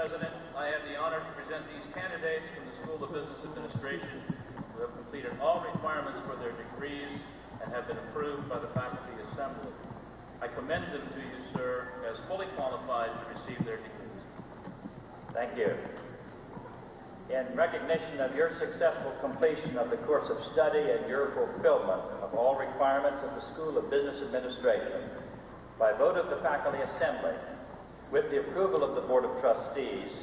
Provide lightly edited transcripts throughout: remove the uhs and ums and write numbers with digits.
President, I have the honor to present these candidates from the School of Business Administration who have completed all requirements for their degrees and have been approved by the Faculty Assembly. I commend them to you, sir, as fully qualified to receive their degrees. Thank you. In recognition of your successful completion of the course of study and your fulfillment of all requirements of the School of Business Administration, by vote of the Faculty Assembly, with the approval of the Board of Trustees,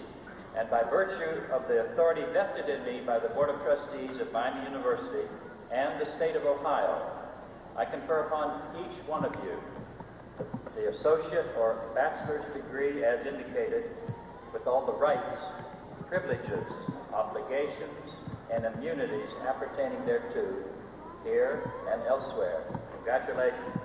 and by virtue of the authority vested in me by the Board of Trustees of Miami University and the State of Ohio, I confer upon each one of you the associate or bachelor's degree as indicated, with all the rights, privileges, obligations, and immunities appertaining thereto, here and elsewhere. Congratulations.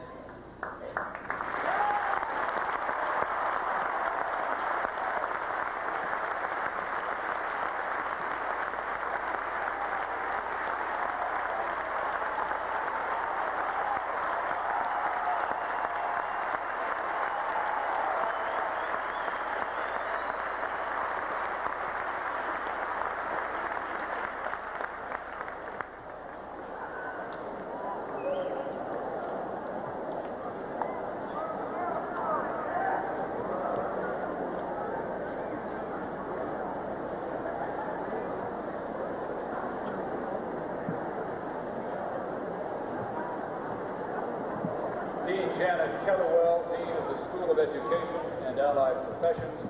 Dean Janet Kettlewell, Dean of the School of Education and Allied Professions,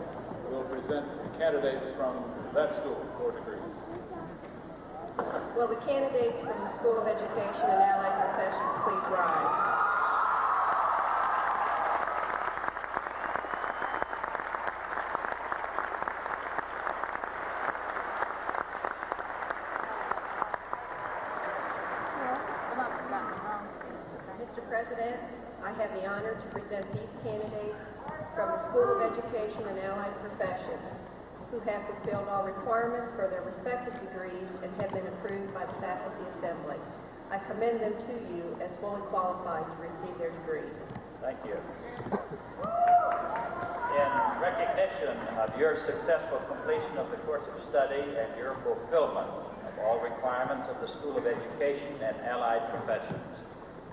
will present the candidates from that school for degrees. Will the candidates from the School of Education and Allied Professions please rise? Mr. President, I have the honor to present these candidates from the School of Education and Allied Professions who have fulfilled all requirements for their respective degrees and have been approved by the Faculty Assembly. I commend them to you as fully qualified to receive their degrees. Thank you. In recognition of your successful completion of the course of study and your fulfillment of all requirements of the School of Education and Allied Professions,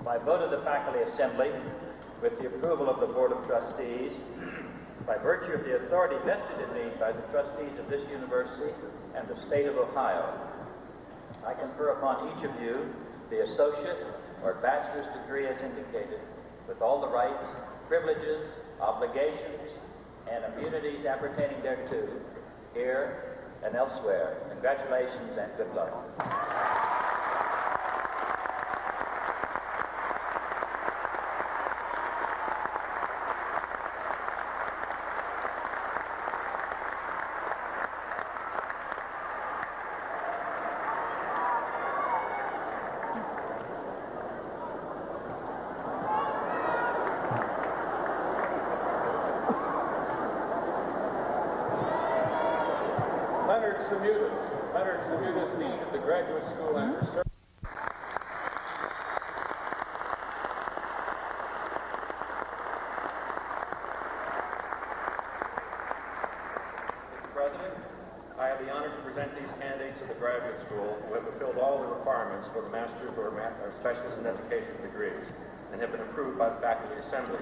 by vote of the Faculty Assembly, with the approval of the Board of Trustees, by virtue of the authority vested in me by the trustees of this university and the State of Ohio, I confer upon each of you the associate or bachelor's degree as indicated, with all the rights, privileges, obligations, and immunities appertaining thereto, here and elsewhere. Congratulations and good luck. Leonard Samudas, Dean of the Graduate School and Research. Mr. President, I have the honor to present these candidates of the Graduate School who have fulfilled all the requirements for the Master's or Specialist in Education degrees and have been approved by the Faculty Assembly.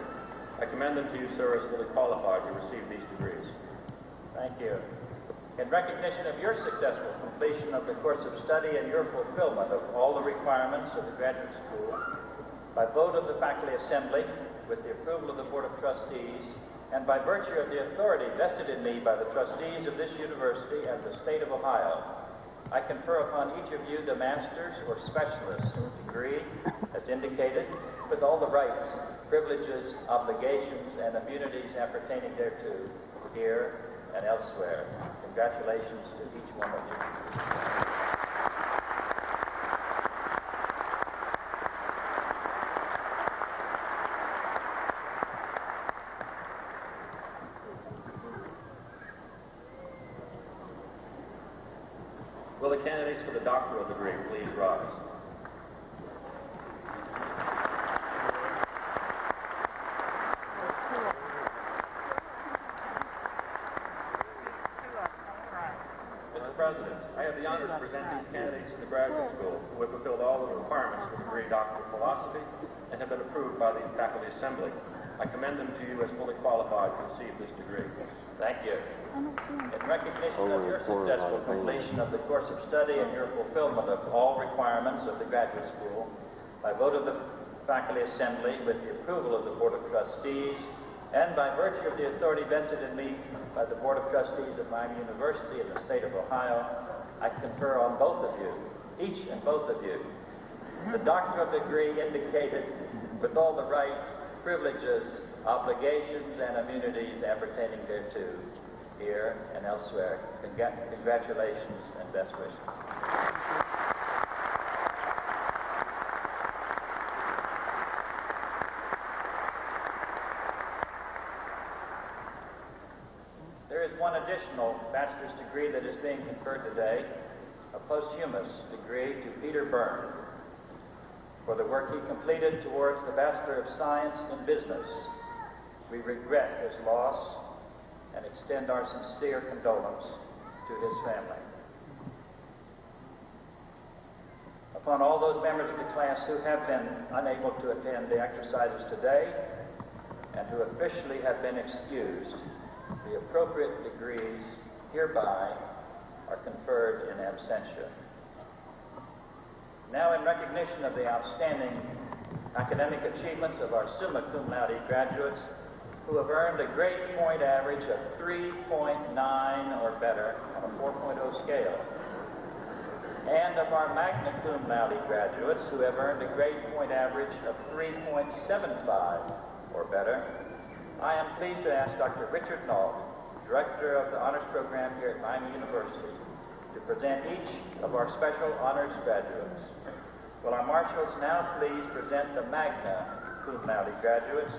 I commend them to you, sir, as fully qualified to receive these degrees. Thank you. In recognition of your successful completion of the course of study and your fulfillment of all the requirements of the graduate school, by vote of the Faculty Assembly, with the approval of the Board of Trustees, and by virtue of the authority vested in me by the trustees of this university and the State of Ohio, I confer upon each of you the master's or specialist degree as indicated, with all the rights, privileges, obligations, and immunities appertaining thereto, here and elsewhere. Congratulations to each one of you. Will the candidates for the doctoral degree please rise? Doctor of Philosophy and have been approved by the Faculty Assembly. I commend them to you as fully qualified to receive this degree. Thank you. In recognition of your successful completion of the course of study and your fulfillment of all requirements of the graduate school, by vote of the Faculty Assembly, with the approval of the Board of Trustees, and by virtue of the authority vested in me by the Board of Trustees of Miami University in the state of Ohio, I confer on both of you, each and both of you, the doctoral degree indicated with all the rights, privileges, obligations, and immunities appertaining thereto, here and elsewhere. Congratulations and best wishes. There is one additional bachelor's degree that is being conferred today, a posthumous degree to Peter Byrne for the work he completed towards the Bachelor of Science in Business. We regret his loss and extend our sincere condolence to his family. Upon all those members of the class who have been unable to attend the exercises today and who officially have been excused, the appropriate degrees hereby are conferred in absentia. Now, in recognition of the outstanding academic achievements of our summa cum laude graduates who have earned a grade point average of 3.9 or better on a 4.0 scale, and of our magna cum laude graduates who have earned a grade point average of 3.75 or better, I am pleased to ask Dr. Richard Nault, Director of the Honors Program here at Miami University, to present each of our special honors graduates. Will our marshals now please present the magna cum laude graduates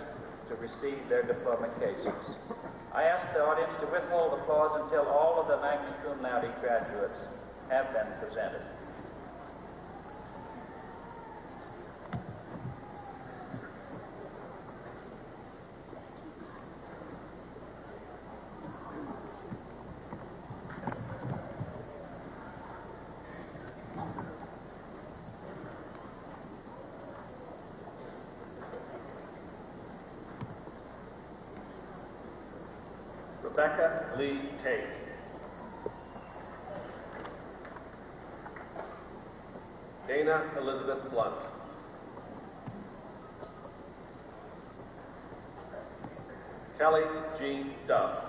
to receive their diploma cases. I ask the audience to withhold applause until all of the magna cum laude graduates have been presented. Rebecca Lee Tate. Dana Elizabeth Blunt. Kelly Jean Dove.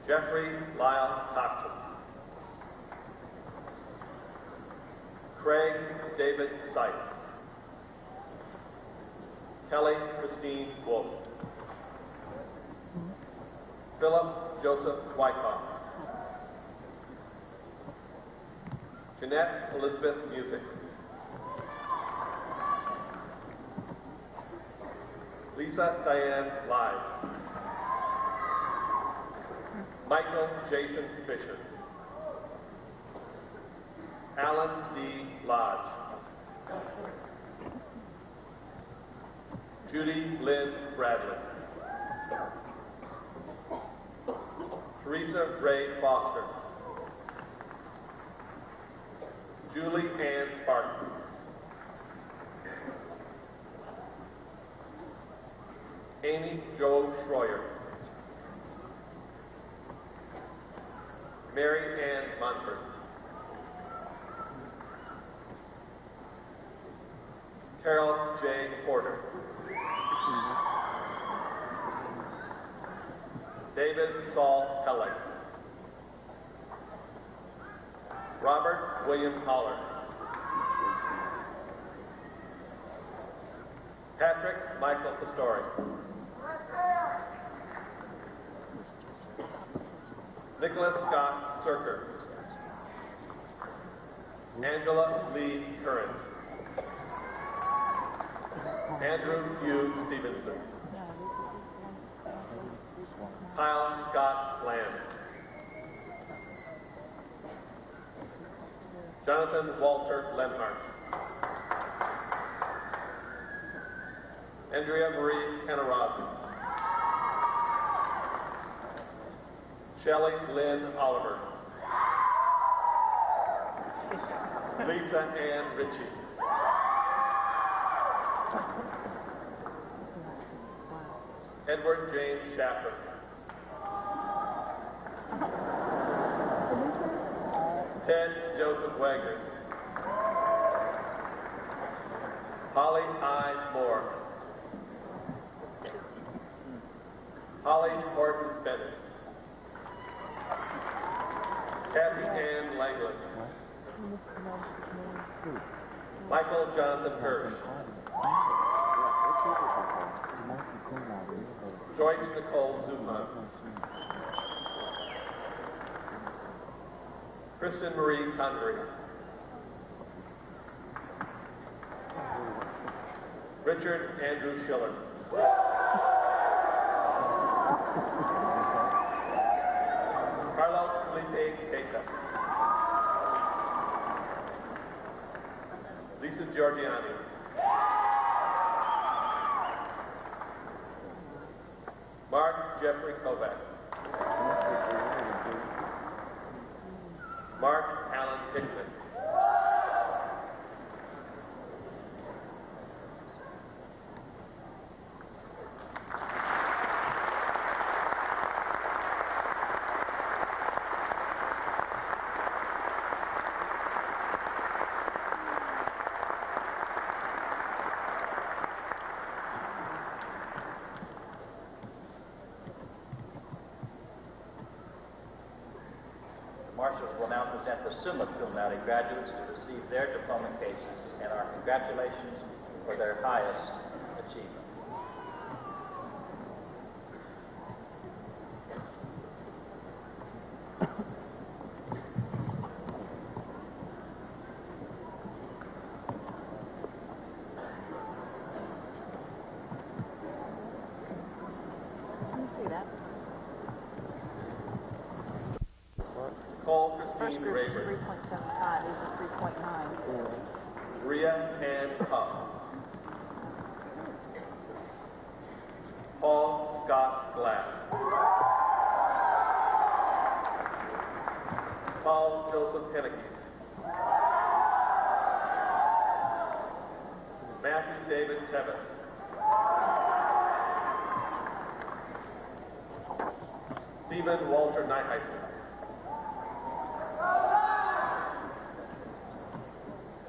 Jeffrey Lyle Coxon. Craig David Sipe. Kelly Christine Wolf. Philip Joseph Wyckoff. Jeanette Elizabeth Music. Lisa Diane Live. Michael Jason Fisher. Alan D. Lodge. Judy Lynn Bradley. Teresa Ray Foster. Julie Ann Barton. Amy Jo Schroyer. Mary Ann Montford. Carol J. Porter. David Saul Kelly. Robert William Holler. Patrick Michael Pastori. Nicholas Scott Serker. Angela Lee Curran. Andrew Hugh Stevenson. Kyle Scott Lamb. Jonathan Walter Lemhart. Andrea Marie Canarasi. Shelley Lynn Oliver. Lisa Ann Ritchie. Edward James Shaffer. Ted Joseph Wagner. Holly I. Moore. Holly Horton Bennett. Kathy Ann Langland. Michael Jonathan Hirsch. Joyce Nicole Zupan. Kristen Marie Convery. Richard Andrew Schiller. Carlos Felipe Keita. Lisa Giorgiani. Mark Jeffrey Kovac. Mark Allen Hickman. Marshals will now present the summa cum laude graduates to receive their diploma cases and our congratulations for their highest achievement. Can you see that? Cole First Christine group is Rayburn. 3.75, these are 3.9. Maria Ann Huff. Paul Scott Glass. Paul Joseph Hennekes. Matthew David Tevis. Stephen Walter Nyheisen.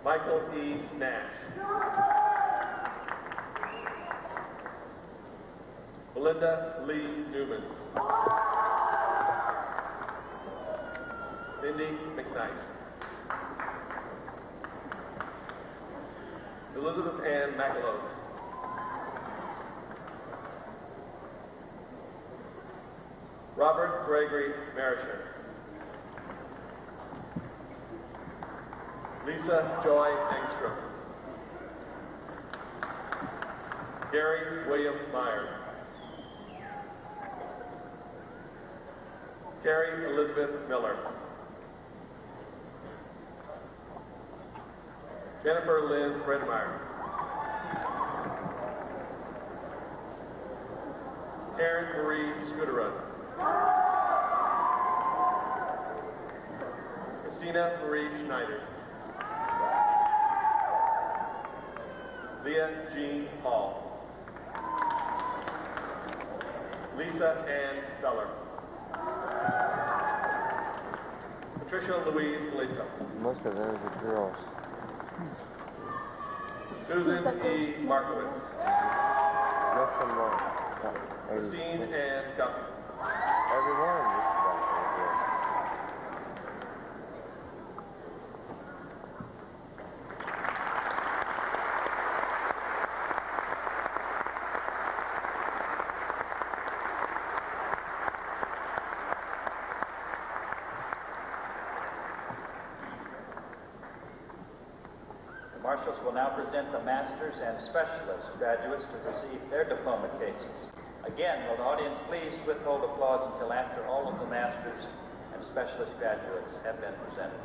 Michael E. Nash. Belinda Lee Newman. Mindy McKnight. Elizabeth Ann McAlow. Robert Gregory Marisher. Lisa Joy Engstrom. Gary William Meyer. Carrie Elizabeth Miller. Jennifer Lynn Fredmeyer. Karen Marie Scuderon. Christina Marie Schneider. Leah Jean Hall. Lisa Ann Feller. Patricia Louise Galito. Most of those are girls. Susan E. Markowitz. Most of them are. Christine Ann Duffy. Every one of them is about The marshals will now present the masters and specialist graduates to receive their diploma cases. Again, will the audience please withhold applause until after all of the masters and specialist graduates have been presented.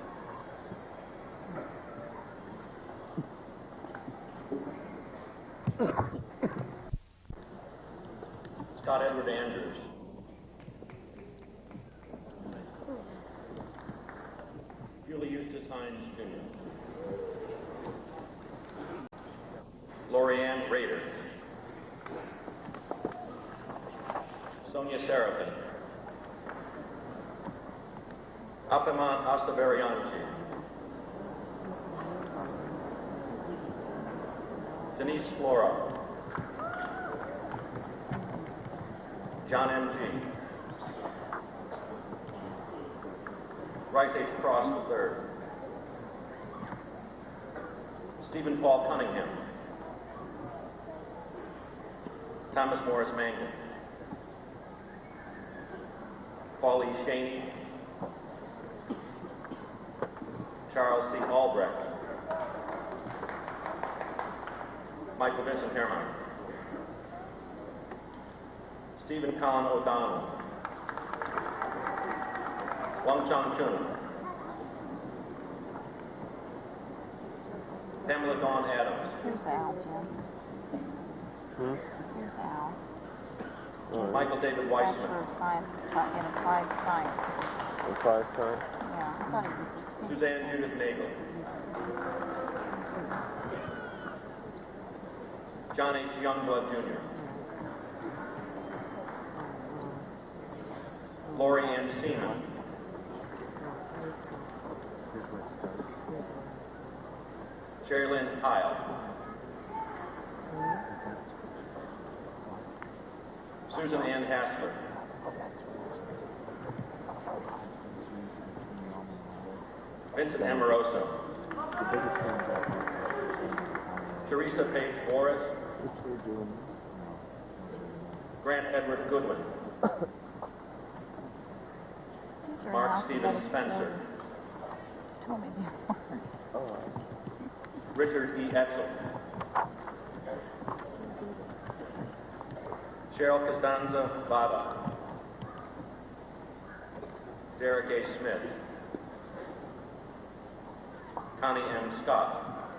Scott Edward Andrews. Julie Eustace Hines Jr. Camp Raiders. Sonia Serafin. Apiman Astavarianchi. Denise Flora. John M.G. Bryce H. Cross III. Stephen Paul Cunningham. Thomas Morris Mangan. Paul E. Shaney. Charles C. Albrecht. Michael Vincent Herman. Stephen Colin O'Donnell. Wang Chang Chun. Pamela Dawn Adams. Here's Al, Jim. Here's Al. Michael David Weissman. Bachelor of Science in Applied Science. Applied science? Yeah, I thought he was. Suzanne Judith Nagel. John H. Youngblood Jr. Lori Ann Seaman. Sherry Lynn Kyle. Susan Ann Hassler. Vincent Amoroso. Teresa Paige Morris. Grant Edward Goodwin. Mark Stephen Spencer. Told me they weren't. Richard E. Etzel. Cheryl Costanza Baba. Derek A. Smith. Connie M. Scott.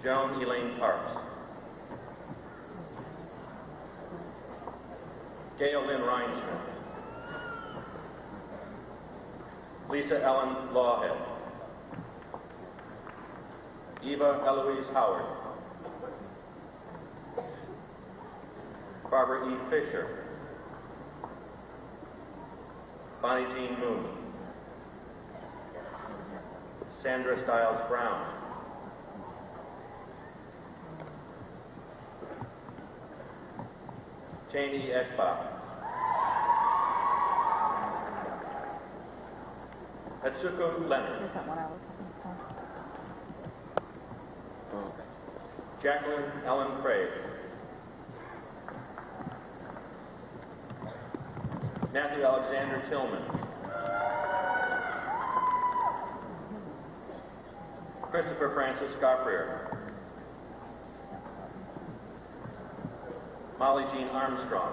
Joan Elaine Parks. Gail Lynn Reinsmith. Lisa Ellen Lawhead. Eva Eloise Howard. Barbara E. Fisher. Bonnie Jean Moon. Sandra Stiles Brown. Jane E. Ekbach. Etsuko Leonard. Here's that one I was looking for. Jacqueline Ellen Craig. Matthew Alexander Tillman. Christopher Francis Scarfrier. Molly Jean Armstrong.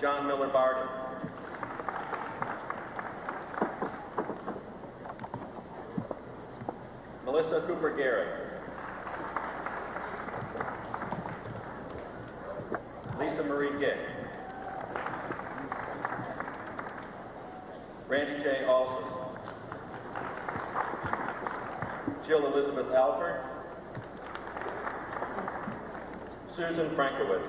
John Miller Barton. Melissa Cooper Garrett. Lisa Marie Gick. Randy J. Alston. Jill Elizabeth Alford. Susan Frankowitz.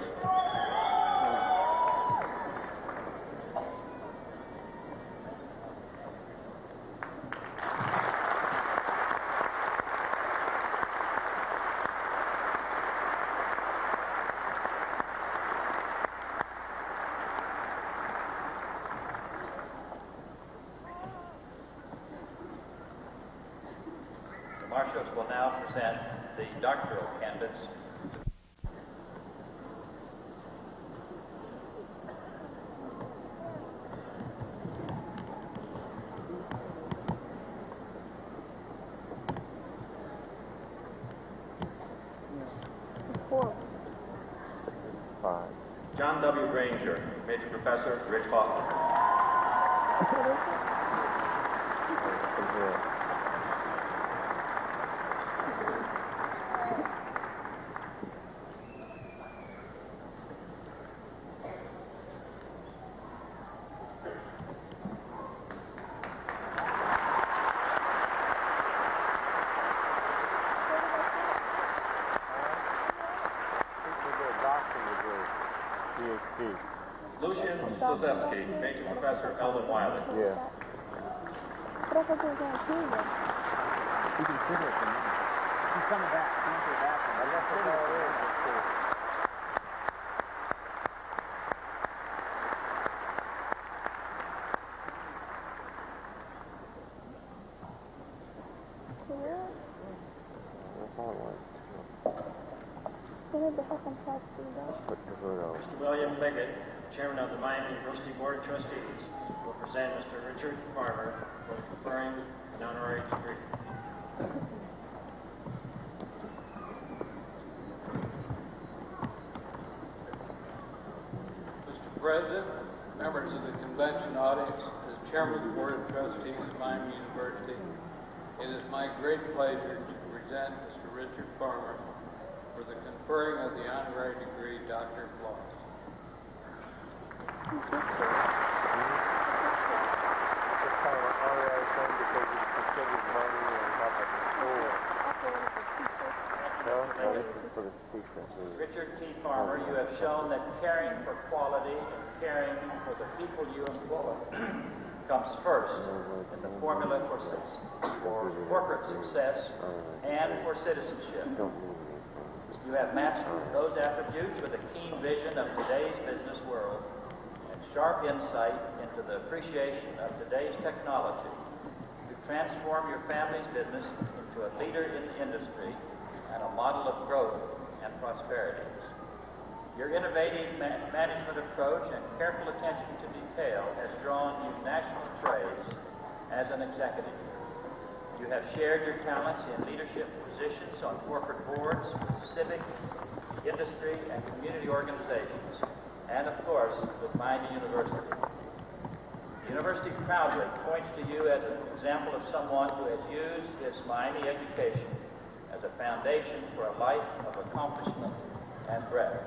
The marshals will now present the doctoral candidates. Five. John W. Granger, Major Professor, Rich Hoffman. Olszewski, Major Professor Elvin Wiley. Yeah. Professor Garcia. You can sit here for a minute. He's coming back. He's coming to the bathroom. I guess that's all it is. That's all I wanted to put the hood on. Mr. William Liggett, Chairman of the Miami University Board of Trustees, will present Mr. Richard Farmer for conferring an honorary degree. Mr. President, members of the convention audience, as Chairman of the Board of Trustees of Miami University, it is my great pleasure to present Mr. Richard Farmer for the conferring of the honorary degree Doctor of Laws. It's kind of an honorary thing because it's considered money and help at the school. No, this is for the teacher. Richard T. Farmer, you have shown that caring for quality and caring for the people you employ comes first in the formula for corporate success and for citizenship. You have mastered those attributes with a keen vision of today's business world and sharp insight into the appreciation of today's technology to transform your family's business into a leader in the industry and a model of growth and prosperity. Your innovative management approach and careful attention to detail has drawn you national praise as an executive. You have shared your talents in leadership positions on corporate boards, civic, industry, and community organizations, and of course, with Miami University. The university proudly points to you as an example of someone who has used his Miami education as a foundation for a life of accomplishment and breadth.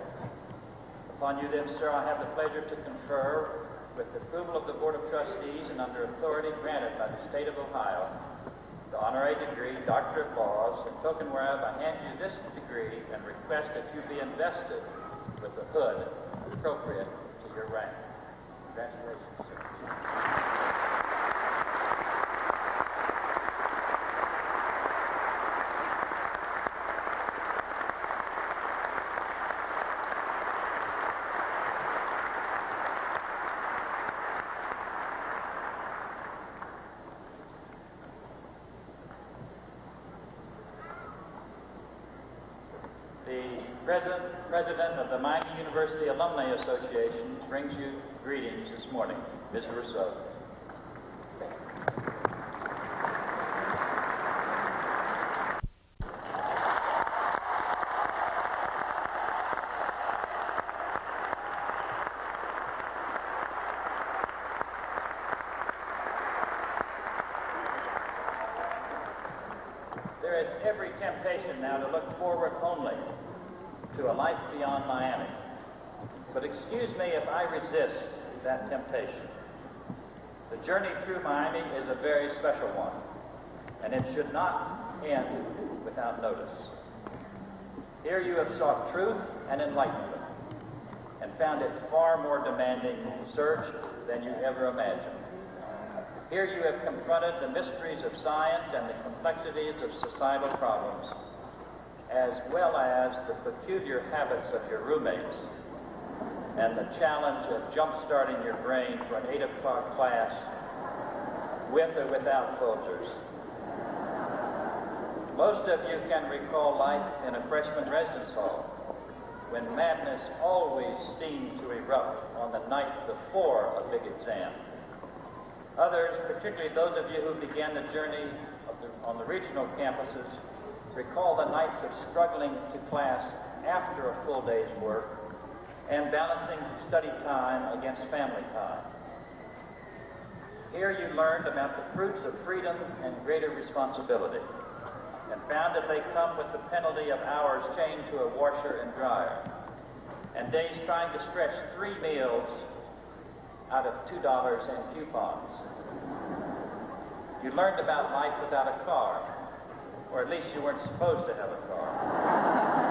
Upon you then, sir, I have the pleasure to confer, with the approval of the Board of Trustees and under authority granted by the state of Ohio, the honorary degree, Doctor of Laws, in token whereof I hand you this degree and request that you be invested with the hood appropriate to your rank. Congratulations, sir. President of the Miami University Alumni Association brings you greetings this morning, Ms. Rousseau. There is every temptation now to look forward only to a life beyond Miami. But excuse me if I resist that temptation. The journey through Miami is a very special one, and it should not end without notice. Here you have sought truth and enlightenment, and found it far more demanding search than you ever imagined. Here you have confronted the mysteries of science and the complexities of societal problems, as well as the peculiar habits of your roommates and the challenge of jump-starting your brain for an 8 o'clock class with or without Folgers. Most of you can recall life in a freshman residence hall when madness always seemed to erupt on the night before a big exam. Others, particularly those of you who began the journey on the regional campuses, recall the nights of struggling to class after a full day's work and balancing study time against family time. Here you learned about the fruits of freedom and greater responsibility, and found that they come with the penalty of hours chained to a washer and dryer, and days trying to stretch 3 meals out of $2 in coupons. You learned about life without a car, or at least you weren't supposed to have a car.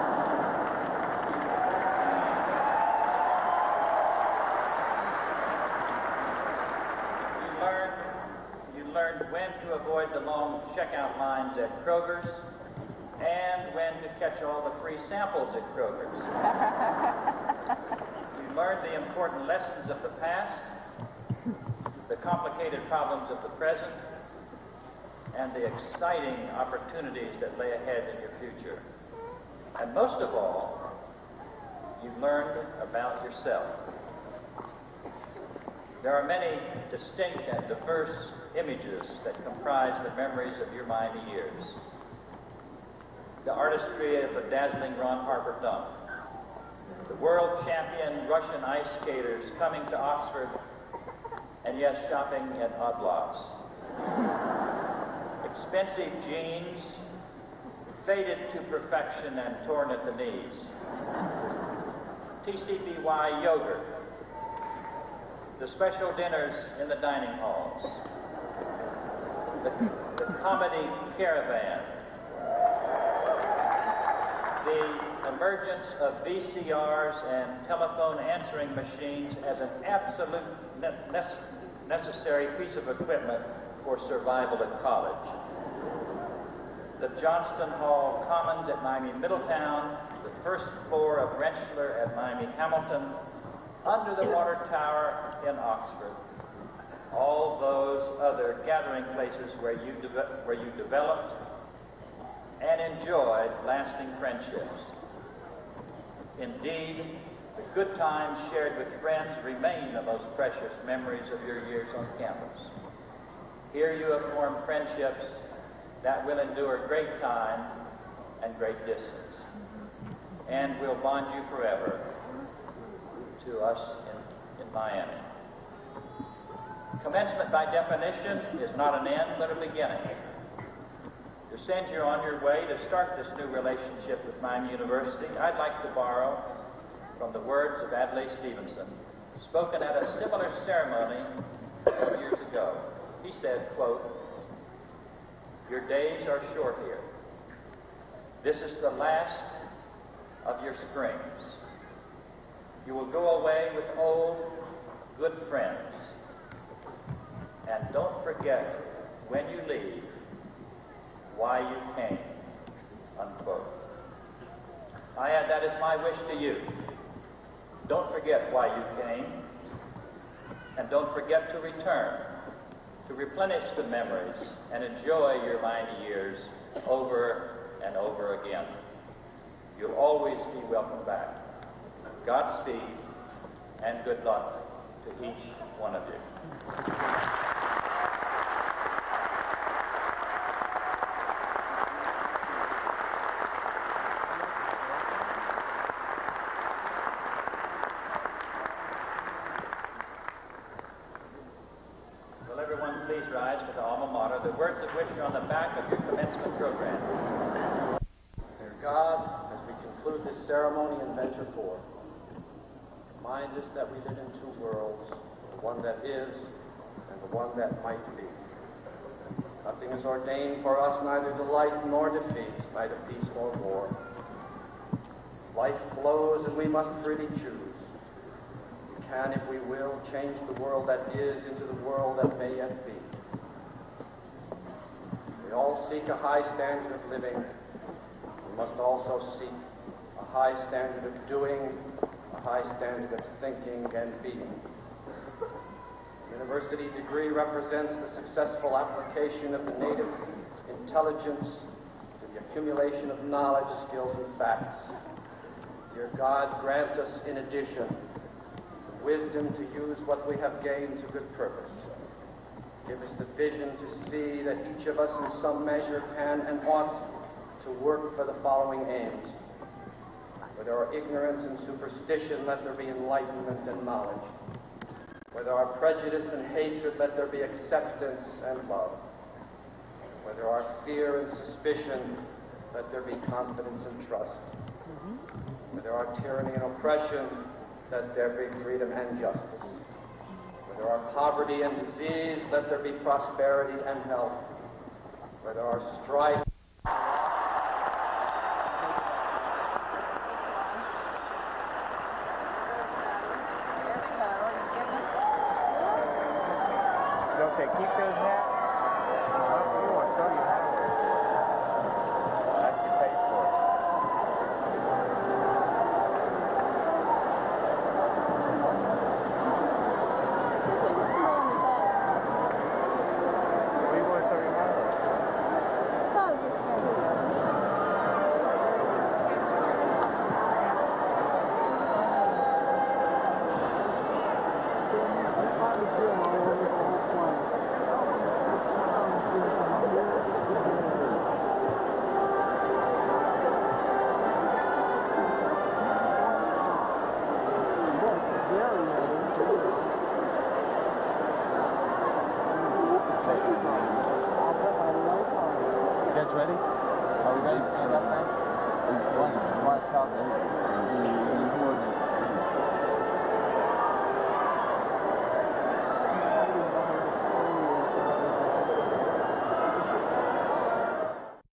learned when to avoid the long checkout lines at Kroger's and when to catch all the free samples at Kroger's. You learned the important lessons of the past, the complicated problems of the present, and the exciting opportunities that lay ahead in your future. And most of all, you learned about yourself. There are many distinct and diverse images that comprise the memories of your mighty years. The artistry of the dazzling Ron Harper dunk, the world champion Russian ice skaters coming to Oxford and yes, shopping at Odd Lots. Expensive jeans, faded to perfection and torn at the knees. TCBY yogurt, the special dinners in the dining halls, the comedy caravan, the emergence of VCRs and telephone answering machines as an absolute necessary piece of equipment for survival at college. The Johnston Hall Commons at Miami Middletown, the first floor of Rentschler at Miami Hamilton, under the water tower in Oxford, all those other gathering places where you developed and enjoyed lasting friendships. Indeed, the good times shared with friends remain the most precious memories of your years on campus. Here you have formed friendships that will endure great time and great distance, and will bond you forever to us in Miami. Commencement, by definition, is not an end, but a beginning. To send you on your way to start this new relationship with Miami University, I'd like to borrow from the words of Adlai Stevenson, spoken at a similar ceremony 12 years ago. He said, quote, "Your days are short here. This is the last of your springs. You will go away with old, good friends. And don't forget, when you leave, why you came," unquote. I add, that is my wish to you. Don't forget why you came, and don't forget to return, to replenish the memories and enjoy your mighty years over and over again. You'll always be welcome back. Godspeed and good luck to each one of you. Will everyone please rise for the alma mater, the words of which are on the back of your commencement program. Dear God, as we conclude this ceremony and venture forth, remind us that we live in two worlds, the one that is and the one that might be. Nothing is ordained for us, neither delight nor defeat, neither peace nor war. Life flows and we must freely choose. We can, if we will, change the world that is into the world that may yet be. We all seek a high standard of living. We must also seek a high standard of doing, a high standard of thinking and being. The university degree represents the successful application of the native intelligence to the accumulation of knowledge, skills, and facts. Dear God, grant us, in addition, the wisdom to use what we have gained to good purpose. Give us the vision to see that each of us in some measure can and ought to work for the following aims. Where there are ignorance and superstition, let there be enlightenment and knowledge. Where there are prejudice and hatred, let there be acceptance and love. Where there are fear and suspicion, let there be confidence and trust. Where there are tyranny and oppression, let there be freedom and justice. Where there are poverty and disease, let there be prosperity and health. Where there are strife